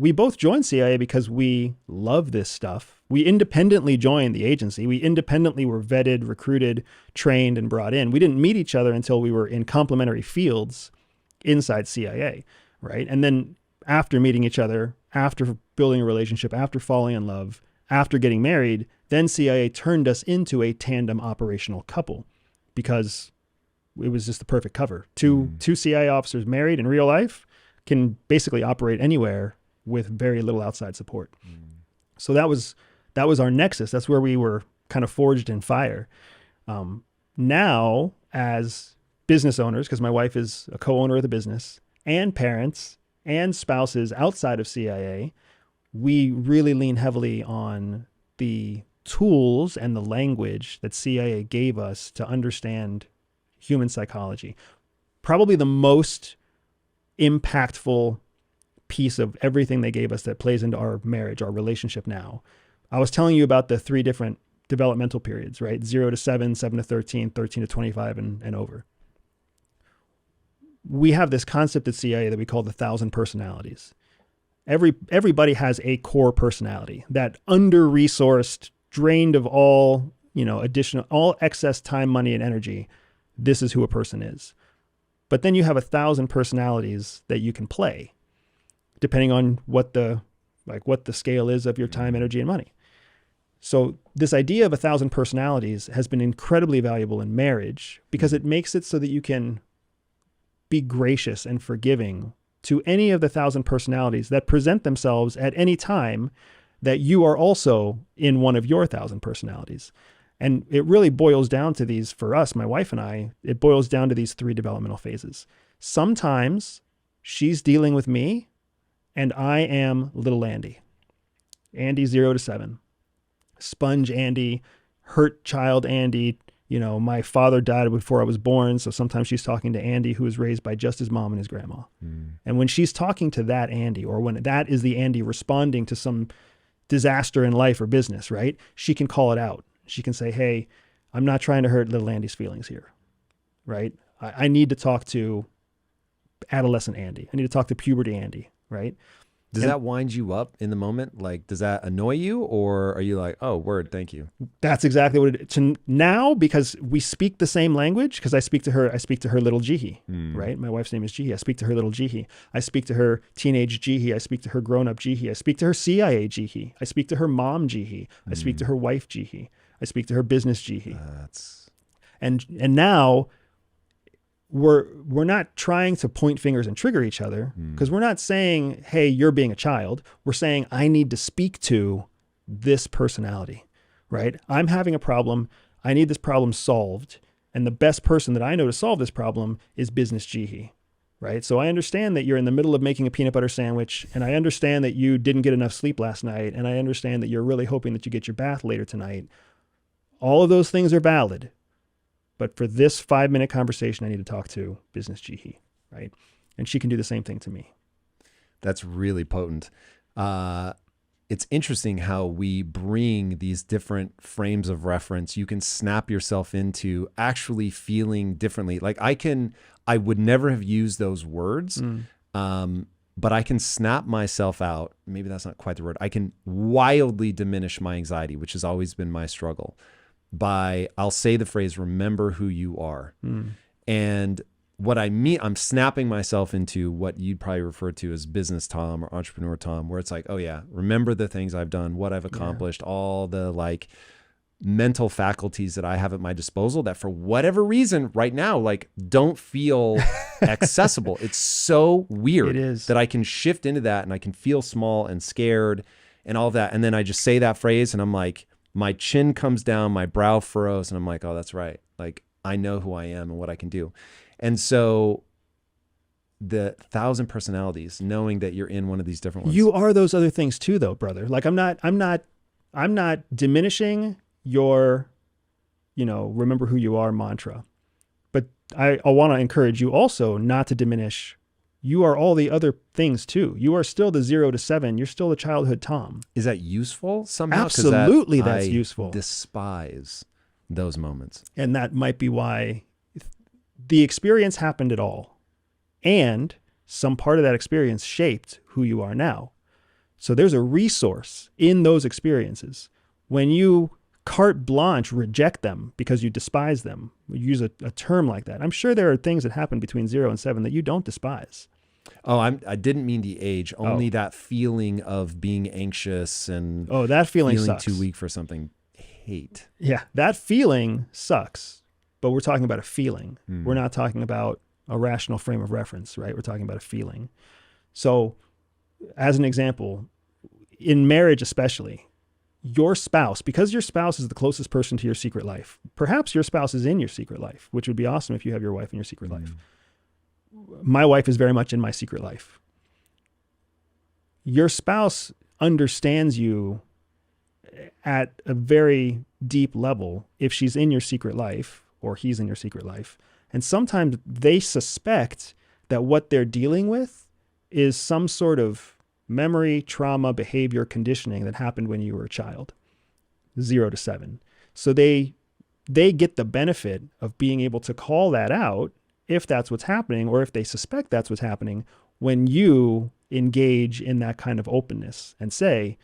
we both joined CIA because we love this stuff. We independently joined the agency. We independently were vetted, recruited, trained, and brought in. We didn't meet each other until we were in complementary fields inside CIA, right? And then after meeting each other, after building a relationship, after falling in love, after getting married, then CIA turned us into a tandem operational couple because it was just the perfect cover. Two CIA officers married in real life can basically operate anywhere with very little outside support. So that was our nexus. That's where we were kind of forged in fire. Now, as business owners, because my wife is a co-owner of the business, and parents and spouses outside of CIA, we really lean heavily on the tools and the language that CIA gave us to understand human psychology. Probably the most impactful piece of everything they gave us that plays into our marriage, our relationship now. I was telling you about the 3 different developmental periods, right? 0 to 7, 7 to 13, 13 to 25, and over. We have this concept at CIA that we call the 1,000 personalities. Everybody has a core personality, that under-resourced, drained of all, all excess time, money, and energy. This is who a person is. But then you have 1,000 personalities that you can play, depending on what the scale is of your time, energy, and money. So this idea of 1,000 personalities has been incredibly valuable in marriage because it makes it so that you can be gracious and forgiving to any of the 1,000 personalities that present themselves at any time that you are also in one of your 1,000 personalities. And it really boils down to these, for us, my wife and I, it boils down to these 3 developmental phases. Sometimes she's dealing with me and I am little Andy. Andy 0 to 7. Sponge Andy, hurt child Andy. My father died before I was born, so sometimes she's talking to Andy, who was raised by just his mom and his grandma. And when she's talking to that Andy, or when that is the Andy responding to some disaster in life or business, right? She can call it out. She can say, hey, I'm not trying to hurt little Andy's feelings here, right? I need to talk to adolescent Andy. I need to talk to puberty Andy, right? Does that wind you up in the moment? Like, does that annoy you, or are you like, oh, word, thank you? That's exactly what it is. Now, because we speak the same language, because I speak to her little Jihi, right? My wife's name is Jihi. I speak to her little Jihi. I speak to her teenage Jihi. I speak to her grown-up Jihi. I speak to her CIA Jihi. I speak to her mom Jihi. I speak to her wife Jihi. I speak to her business Jihi. And now we're not trying to point fingers and trigger each other, because we're not saying, hey, you're being a child. We're saying, I need to speak to this personality, right? I'm having a problem. I need this problem solved. And the best person that I know to solve this problem is business Jihi, right? So I understand that you're in the middle of making a peanut butter sandwich, and I understand that you didn't get enough sleep last night, and I understand that you're really hoping that you get your bath later tonight. All of those things are valid. But for this 5-minute conversation, I need to talk to business Jihi, right? And she can do the same thing to me. That's really potent. It's interesting how we bring these different frames of reference. You can snap yourself into actually feeling differently. Like I would never have used those words, but I can snap myself out. Maybe that's not quite the word. I can wildly diminish my anxiety, which has always been my struggle. I'll say the phrase, remember who you are. And what I mean, I'm snapping myself into what you'd probably refer to as business Tom or entrepreneur Tom, where it's like, oh yeah, remember the things I've done, what I've accomplished, all the mental faculties that I have at my disposal that for whatever reason right now, don't feel accessible. It's so weird that I can shift into that and I can feel small and scared and all of that. And then I just say that phrase and I'm like, my chin comes down, my brow furrows, and I'm like, oh, that's right. I know who I am and what I can do. And so the 1,000 personalities, knowing that you're in one of these different ones. You are those other things too, though, brother. I'm not diminishing your, remember who you are mantra, but I want to encourage you also not to diminish. You are all the other things too. You are still the 0 to 7. You're still the childhood Tom. Is that useful somehow? Absolutely, that's useful. I despise those moments. And that might be why the experience happened at all. And some part of that experience shaped who you are now. So there's a resource in those experiences. When you carte blanche reject them because you despise them, use a term like that, I'm sure there are things that happen between 0 and 7 that you don't despise. Oh, I didn't mean the age, only that feeling of being anxious and that feeling sucks. Too weak for something. Hate. Yeah, that feeling sucks, but we're talking about a feeling. We're not talking about a rational frame of reference, right? We're talking about a feeling. So as an example, in marriage especially, your spouse, because your spouse is the closest person to your secret life, perhaps your spouse is in your secret life, which would be awesome if you have your wife in your secret life. My wife is very much in my secret life. Your spouse understands you at a very deep level if she's in your secret life or he's in your secret life. And sometimes they suspect that what they're dealing with is some sort of memory, trauma, behavior, conditioning that happened when you were a child, 0 to 7. So they get the benefit of being able to call that out if that's what's happening, or if they suspect that's what's happening, when you engage in that kind of openness and say,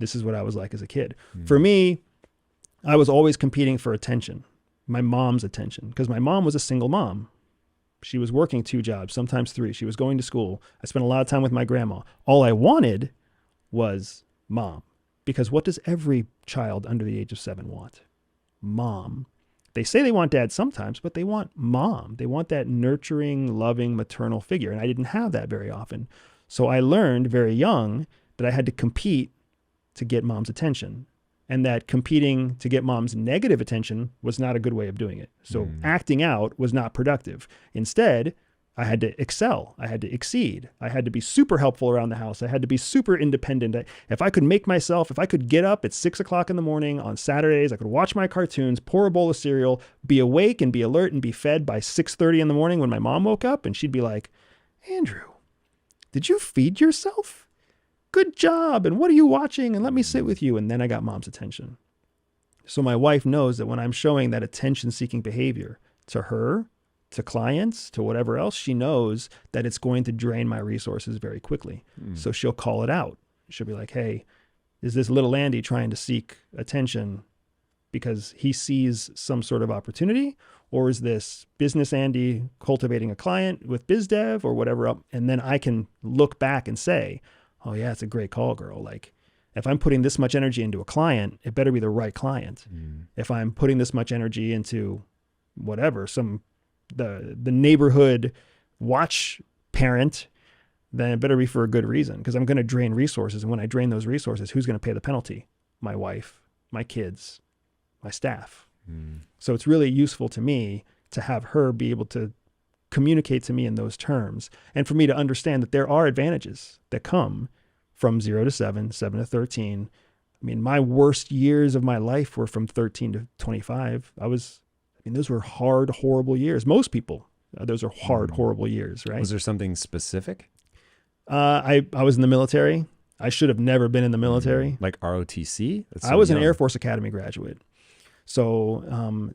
this is what I was like as a kid. For me, I was always competing for attention, my mom's attention, because my mom was a single mom. She was working 2 jobs, sometimes 3. She was going to school. I spent a lot of time with my grandma. All I wanted was mom, because what does every child under the age of 7 want? Mom. They say they want dad sometimes, but they want mom. They want that nurturing, loving, maternal figure. And I didn't have that very often. So I learned very young that I had to compete to get mom's attention, and that competing to get mom's negative attention was not a good way of doing it. So acting out was not productive. Instead, I had to excel. I had to exceed. I had to be super helpful around the house. I had to be super independent. If I could get up at 6 o'clock in the morning on Saturdays, I could watch my cartoons, pour a bowl of cereal, be awake and be alert and be fed by 6:30 in the morning when my mom woke up, and she'd be like, Andrew, did you feed yourself? Good job. And what are you watching? And let me sit with you. And then I got mom's attention. So my wife knows that when I'm showing that attention-seeking behavior to her, to clients, to whatever else, she knows that it's going to drain my resources very quickly. So she'll call it out. She'll be like, hey, is this little Andy trying to seek attention because he sees some sort of opportunity? Or is this business Andy cultivating a client with biz dev or whatever else? And then I can look back and say, oh yeah, it's a great call, girl. Like, if I'm putting this much energy into a client, it better be the right client. If I'm putting this much energy into whatever, the neighborhood watch parent, then it better be for a good reason, because I'm going to drain resources. And when I drain those resources, who's going to pay the penalty? My wife, my kids, my staff. So it's really useful to me to have her be able to communicate to me in those terms, and for me to understand that there are advantages that come from 0 to 7, 7 to 13. I mean, my worst years of my life were from 13 to 25. Those were hard, horrible years. Most people, those are hard, horrible years, right? Was there something specific? I was in the military. I should have never been in the military. Like ROTC? I was an Air Force Academy graduate. So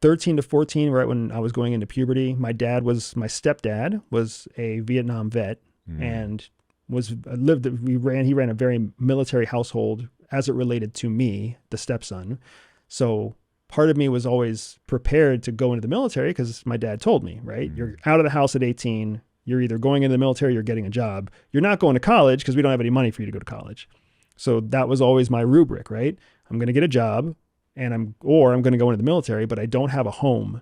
13 to 14, right when I was going into puberty, my stepdad was a Vietnam vet and he ran a very military household as it related to me, the stepson. So part of me was always prepared to go into the military because my dad told me, right? You're out of the house at 18. You're either going into the military or you're getting a job. You're not going to college because we don't have any money for you to go to college. So that was always my rubric, right? I'm going to get a job and I'm going to go into the military, but I don't have a home.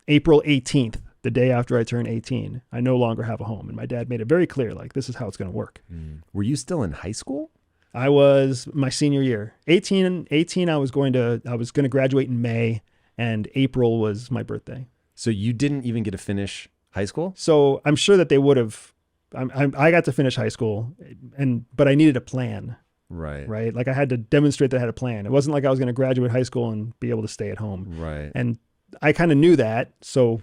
April 18th, the day after I turned 18, I no longer have a home. And my dad made it very clear, like, this is how it's going to work. Were you still in high school? I was my senior year. 18, I was going to graduate in May, and April was my birthday. So you didn't even get to finish high school? So I'm sure that they would have. I got to finish high school, but I needed a plan. Right. Like I had to demonstrate that I had a plan. It wasn't like I was going to graduate high school and be able to stay at home. Right. And I kind of knew that. So,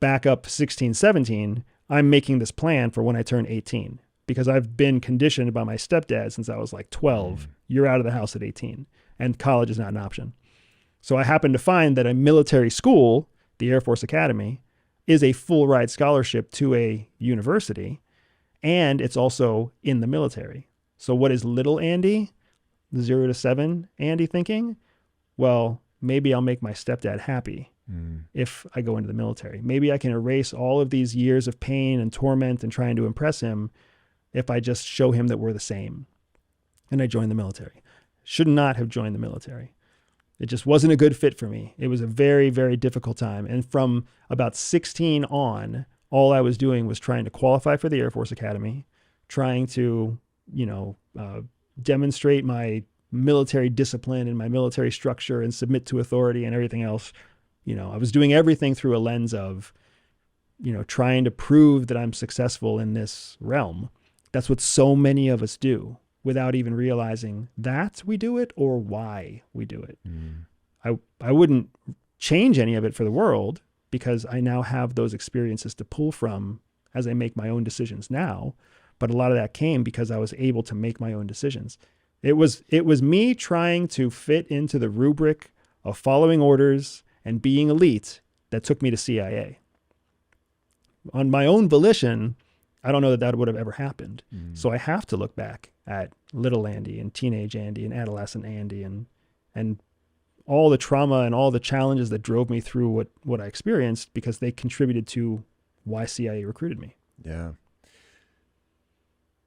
back up 16, 17, I'm making this plan for when I turn 18, because I've been conditioned by my stepdad since I was like 12. You're out of the house at 18 and college is not an option. So I happened to find that a military school, the Air Force Academy, is a full ride scholarship to a university. And it's also in the military. So what is little Andy, the 0 to 7 Andy thinking? Well, maybe I'll make my stepdad happy if I go into the military. Maybe I can erase all of these years of pain and torment and trying to impress him if I just show him that we're the same. And I joined the military. Should not have joined the military. It just wasn't a good fit for me. It was a very, very difficult time. And from about 16 on, all I was doing was trying to qualify for the Air Force Academy, trying to, demonstrate my military discipline and my military structure and submit to authority and everything else. I was doing everything through a lens of, trying to prove that I'm successful in this realm. That's what so many of us do without even realizing that we do it or why we do it. I wouldn't change any of it for the world because I now have those experiences to pull from as I make my own decisions now. But a lot of that came because I was able to make my own decisions. It was me trying to fit into the rubric of following orders and being elite that took me to CIA. On my own volition, I don't know that that would have ever happened. So I have to look back at little Andy and teenage Andy and adolescent Andy and all the trauma and all the challenges that drove me through what I experienced because they contributed to why CIA recruited me. Yeah.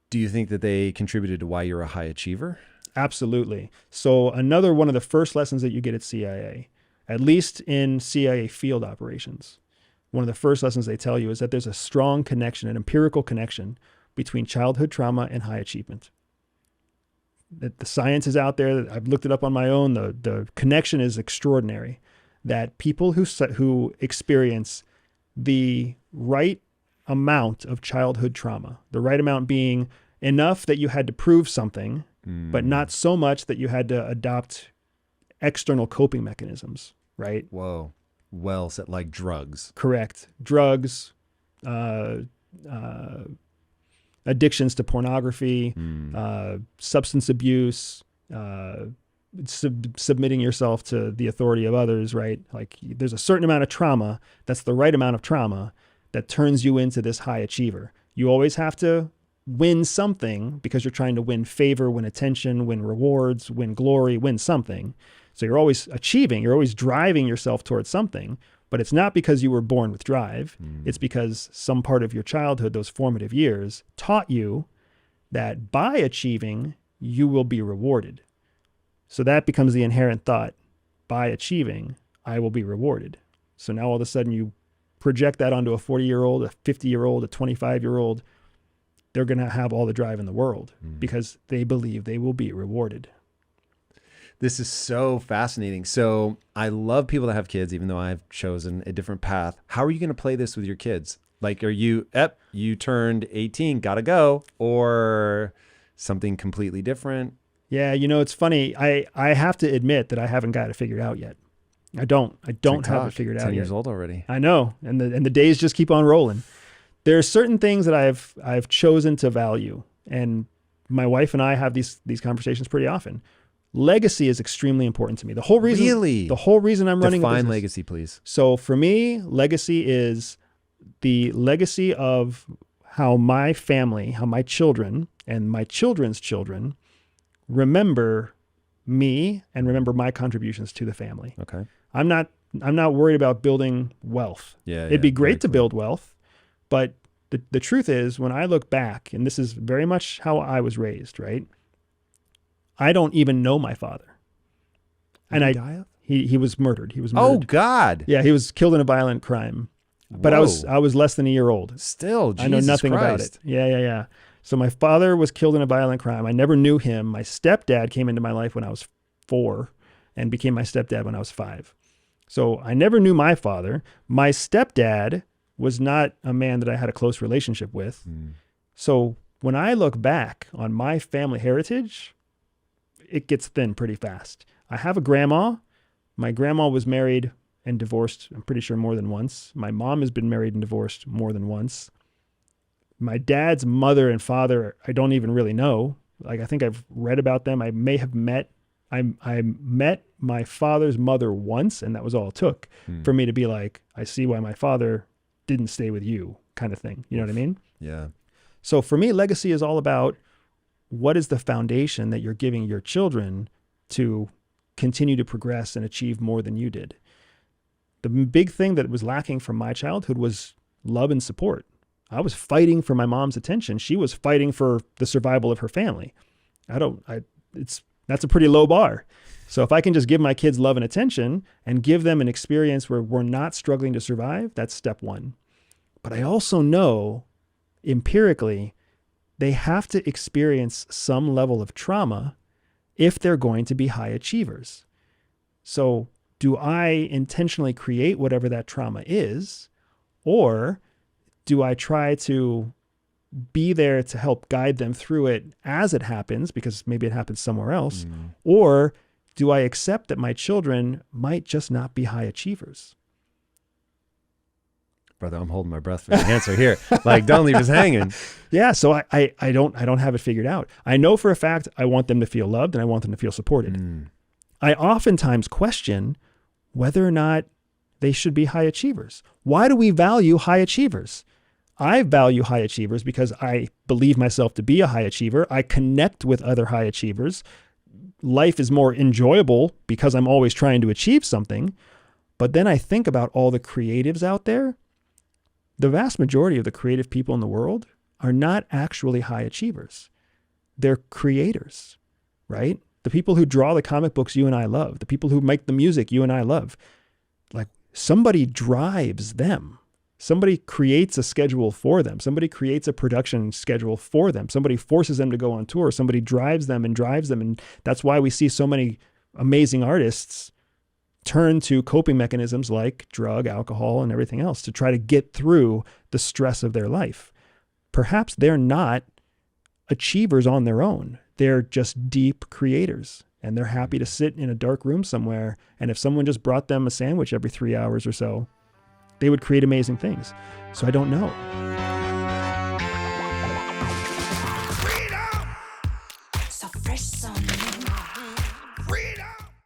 Do you think that they contributed to why you're a high achiever? Absolutely. So another one of the first lessons that you get at CIA, at least in CIA field operations, one of the first lessons they tell you is that there's a strong connection, an empirical connection between childhood trauma and high achievement. That the science is out there. I've looked it up on my own. The connection is extraordinary. That people who experience the right amount of childhood trauma, the right amount being enough that you had to prove something, but not so much that you had to adopt external coping mechanisms, right? Whoa. Well said, like drugs. Correct. Drugs, addictions to pornography, substance abuse, submitting yourself to the authority of others, right? Like there's a certain amount of trauma that's the right amount of trauma that turns you into this high achiever. You always have to win something because you're trying to win favor, win attention, win rewards, win glory, win something. So you're always achieving, you're always driving yourself towards something, but it's not because you were born with drive. It's because some part of your childhood, those formative years, taught you that by achieving, you will be rewarded. So that becomes the inherent thought. By achieving, I will be rewarded. So now all of a sudden you project that onto a 40-year-old, a 50-year-old, a 25-year-old. They're going to have all the drive in the world because they believe they will be rewarded. This is so fascinating. So I love people that have kids, even though I've chosen a different path. How are you going to play this with your kids? Like, are you turned 18, gotta go, or something completely different? Yeah, it's funny. I have to admit that I haven't got it figured out yet. I don't have it figured out 10 yet. years old already. I know. And the days just keep on rolling. There are certain things that I've chosen to value. And my wife and I have these conversations pretty often. Legacy is extremely important to me. The whole reason I'm running a business. Define legacy, please. So for me, legacy is the legacy of how my family, how my children and my children's children remember me and remember my contributions to the family. Okay. I'm not worried about building wealth. It'd be great to build wealth, but the truth is when I look back, and this is very much how I was raised, right? I don't even know my father. And he was murdered. He was murdered. Oh God. Yeah, he was killed in a violent crime. But I was less than a year old. Still, Jesus I know nothing Christ. about it. Yeah. So my father was killed in a violent crime. I never knew him. My stepdad came into my life when I was 4 and became my stepdad when I was 5. So I never knew my father. My stepdad was not a man that I had a close relationship with. So when I look back on my family heritage, it gets thin pretty fast. I have a grandma. My grandma was married and divorced, I'm pretty sure more than once. My mom has been married and divorced more than once. My dad's mother and father, I don't even really know. Like, I think I've read about them. I may have met my father's mother once, and that was all it took for me to be like, I see why my father didn't stay with you, kind of thing. You know what I mean? Yeah. So for me, legacy is all about what is the foundation that you're giving your children to continue to progress and achieve more than you did. The big thing that was lacking from my childhood was love and support. I was fighting for my mom's attention. She was fighting for the survival of her family. That's a pretty low bar. So if I can just give my kids love and attention and give them an experience where we're not struggling to survive, that's step one. But I also know empirically, they have to experience some level of trauma if they're going to be high achievers. So do I intentionally create whatever that trauma is, or do I try to be there to help guide them through it as it happens, because maybe it happens somewhere else, or do I accept that my children might just not be high achievers? Brother, I'm holding my breath for the answer here. Like, don't leave us hanging. Yeah, so I don't have it figured out. I know for a fact I want them to feel loved and I want them to feel supported. I oftentimes question whether or not they should be high achievers. Why do we value high achievers? I value high achievers because I believe myself to be a high achiever. I connect with other high achievers. Life is more enjoyable because I'm always trying to achieve something. But then I think about all the creatives out there. The vast majority of the creative people in the world are not actually high achievers. They're creators, right? The people who draw the comic books you and I love, the people who make the music you and I love, like somebody drives them. Somebody creates a schedule for them. Somebody creates a production schedule for them. Somebody forces them to go on tour. Somebody drives them. And that's why we see so many amazing artists turn to coping mechanisms like drug, alcohol, and everything else to try to get through the stress of their life. Perhaps they're not achievers on their own. They're just deep creators, and they're happy to sit in a dark room somewhere. And if someone just brought them a sandwich every 3 hours or so, they would create amazing things. So I don't know.